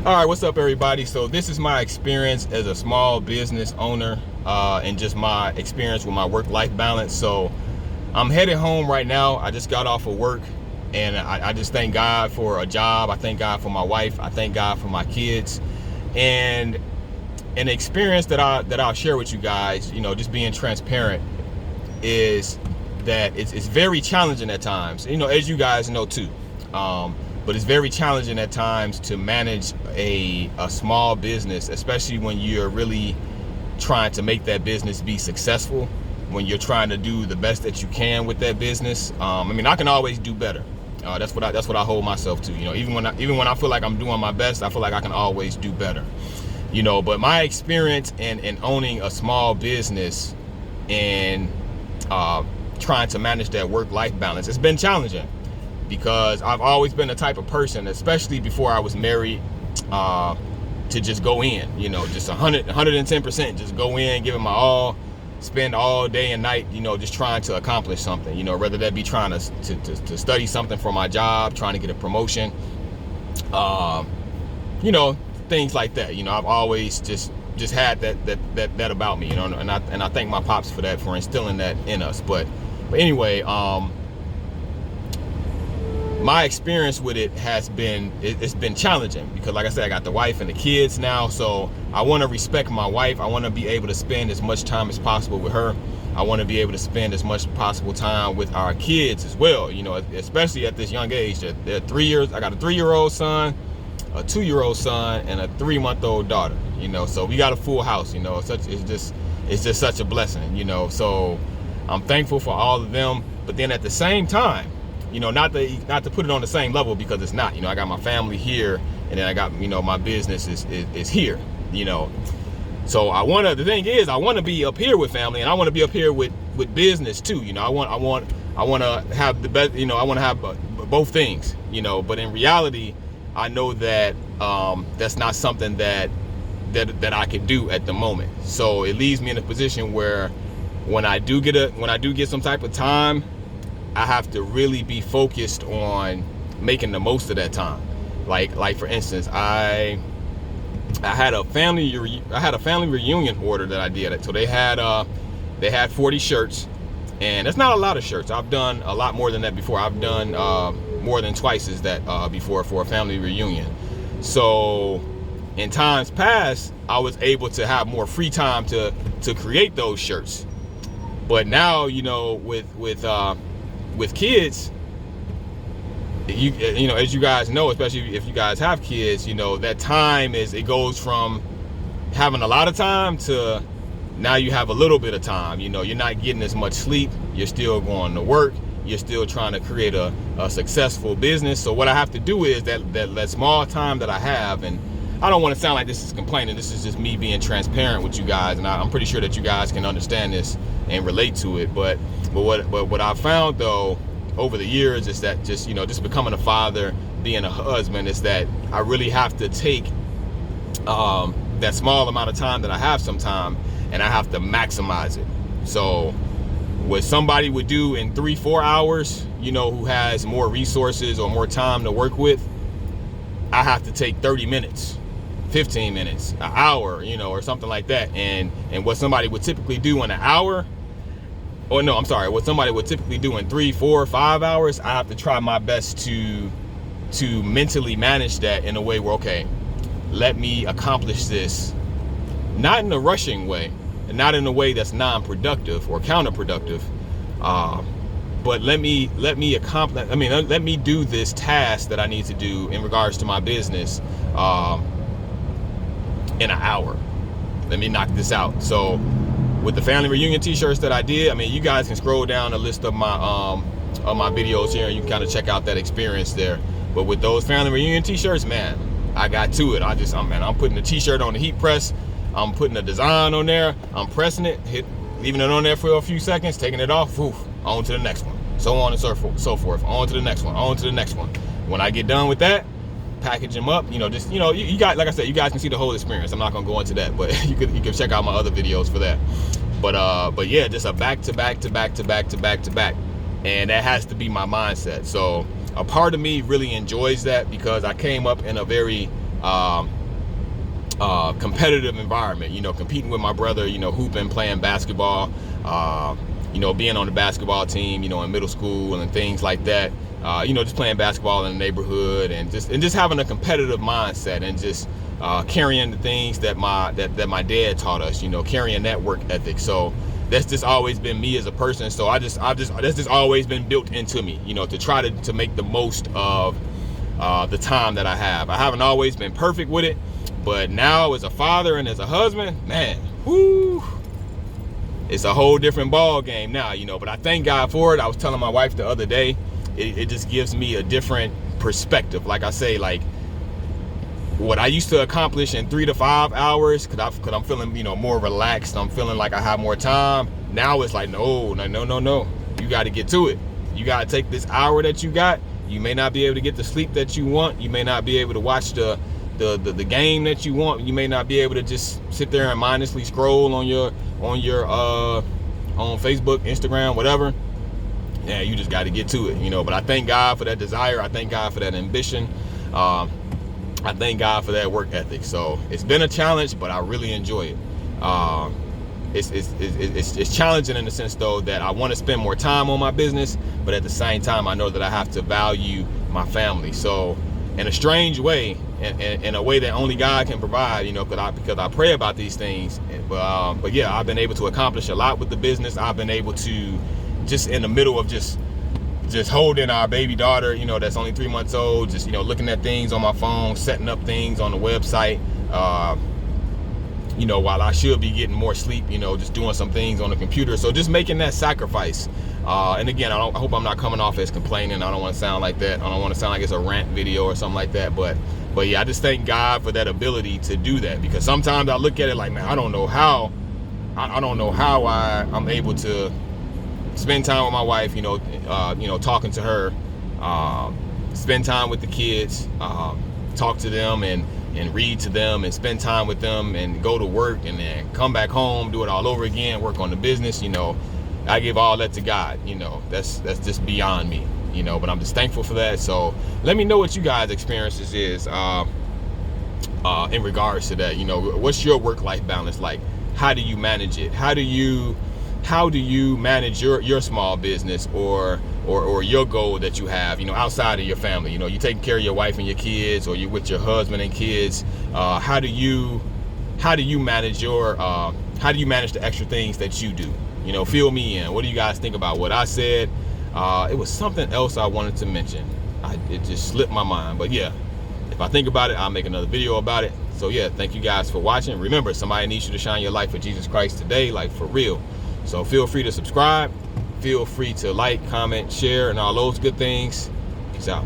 All right, what's up, everybody? So this is my experience as a small business owner, and just my experience with my work-life balance. So I'm headed home right now. I just got off of work, and I just thank God for a job. I thank God for my wife. I thank God for my kids, and an experience that I'll share with you guys. Just being transparent is that it's very challenging at times. As you guys know too. But it's very challenging at times to manage a small business, especially when you're really trying to make that business be successful, when you're trying to do the best that you can with that business. I can always do better. That's what I hold myself to. Even when I feel like I'm doing my best, I feel like I can always do better. But my experience in owning a small business and trying to manage that work-life balance, it's been challenging. Because I've always been the type of person, especially before I was married, to just go in, just 110%, just go in, give it my all, spend all day and night, just trying to accomplish something, whether that be trying to study something for my job, trying to get a promotion, things like that. I've always just had that about me, and I thank my pops for that, for instilling that in us. But anyway, my experience with it it's been challenging because, like I said, I got the wife and the kids now, so I want to respect my wife. I want to be able to spend as much time as possible with her. I want to be able to spend as much possible time with our kids as well, especially at this young age. They're 3 years. I got a 3-year-old son, a 2-year-old son, and a 3-month-old daughter, so we got a full house. It's just such a blessing, so I'm thankful for all of them. But then at the same time, not to put it on the same level, because it's not. I got my family here, and then I got, my business is here. So the thing is, I want to be up here with family, and I want to be up here with business too. I want to have the best. I want to have both things. But in reality, I know that that's not something that I could do at the moment. So it leaves me in a position where when I do get some type of time, I have to really be focused on making the most of that time. Like for instance, I had a family reunion order that I did. So they had 40 shirts, and that's not a lot of shirts. I've done a lot more than that before. I've done more than twice as that before for a family reunion. So in times past, I was able to have more free time to create those shirts. But now, with kids, as you guys know, especially if you guys have kids, that time it goes from having a lot of time to now you have a little bit of time. You're not getting as much sleep. You're still going to work. You're still trying to create a successful business. So what I have to do is that small time that I have, and I don't want to sound like this is complaining. This is just me being transparent with you guys, and I'm pretty sure that you guys can understand this and relate to it. But what I've found though over the years is that just becoming a father, being a husband, is that I really have to take that small amount of time that I have sometime, and I have to maximize it. So what somebody would do in 3-4 hours, who has more resources or more time to work with, I have to take 30 minutes, 15 minutes, an hour, or something like that. And what somebody would typically do in an hour, what somebody would typically do in 3, 4, 5 hours, I have to try my best to mentally manage that in a way where, okay, let me accomplish this, not in a rushing way, and not in a way that's non-productive or counterproductive, but let me do this task that I need to do in regards to my business in an hour. Let me knock this out. So with the family reunion t-shirts that I did, you guys can scroll down a list of my videos here, and you can kind of check out that experience there. But with those family reunion t-shirts, man, I got to it. I'm putting the t-shirt on the heat press. I'm putting the design on there. I'm pressing it, leaving it on there for a few seconds, taking it off, on to the next one. So on and so forth. On to the next one. On to the next one. When I get done with that, package them up. You got, like I said, you guys can see the whole experience. I'm not gonna go into that, but you can check out my other videos for that. But yeah, just a back to back, and that has to be my mindset. So a part of me really enjoys that because I came up in a very competitive environment, you know, competing with my brother, you know, hooping, playing basketball, you know, being on the basketball team, you know, in middle school and things like that, you know, just playing basketball in the neighborhood and just having a competitive mindset and just carrying the things that my dad taught us, you know, carrying that work ethic. So that's just always been me as a person. So that's just always been built into me, you know, to try to make the most of the time that I have. I haven't always been perfect with it, but now as a father and as a husband, man, whoo, it's a whole different ball game now, you know. But I thank God for it. I was telling my wife the other day, it just gives me a different perspective. Like I say, like what I used to accomplish in 3 to 5 hours, cause I'm feeling, you know, more relaxed. I'm feeling like I have more time. Now it's like, no. You got to get to it. You got to take this hour that you got. You may not be able to get the sleep that you want. You may not be able to watch the game that you want. You may not be able to just sit there and mindlessly scroll on Facebook, Instagram, whatever. Yeah, you just got to get to it, you know. But I thank God for that desire. I thank God for that ambition. I thank God for that work ethic. So it's been a challenge, but I really enjoy it. It's challenging in the sense though that I want to spend more time on my business, but at the same time I know that I have to value my family. So in a strange way, in a way that only God can provide, you know, because I pray about these things. But yeah, I've been able to accomplish a lot with the business. I've been able to, just in the middle of just holding our baby daughter, you know, that's only 3 months old, just, you know, looking at things on my phone, setting up things on the website, you know, while I should be getting more sleep, you know, just doing some things on the computer. So just making that sacrifice. And again, I hope I'm not coming off as complaining. I don't want to sound like that. I don't want to sound like it's a rant video or something like that. But yeah, I just thank God for that ability to do that, because sometimes I look at it like, man, I don't know how I'm able to spend time with my wife, you know, talking to her, spend time with the kids, talk to them and read to them and spend time with them and go to work and then come back home, do it all over again, work on the business. You know, I give all that to God. You know, that's just beyond me, you know, but I'm just thankful for that. So let me know what you guys' experiences is in regards to that. You know, what's your work-life balance like? How do you manage it? How do you manage your small business or your goal that you have, you know, outside of your family? You know, you taking care of your wife and your kids, or you're with your husband and kids. How do you manage the extra things that you do? You know, fill me in. What do you guys think about what I said? It was something else I wanted to mention. It just slipped my mind. But yeah, if I think about it, I'll make another video about it. So yeah, thank you guys for watching. Remember, somebody needs you to shine your light for Jesus Christ today, like for real. So feel free to subscribe. Feel free to like, comment, share, and all those good things. Peace out.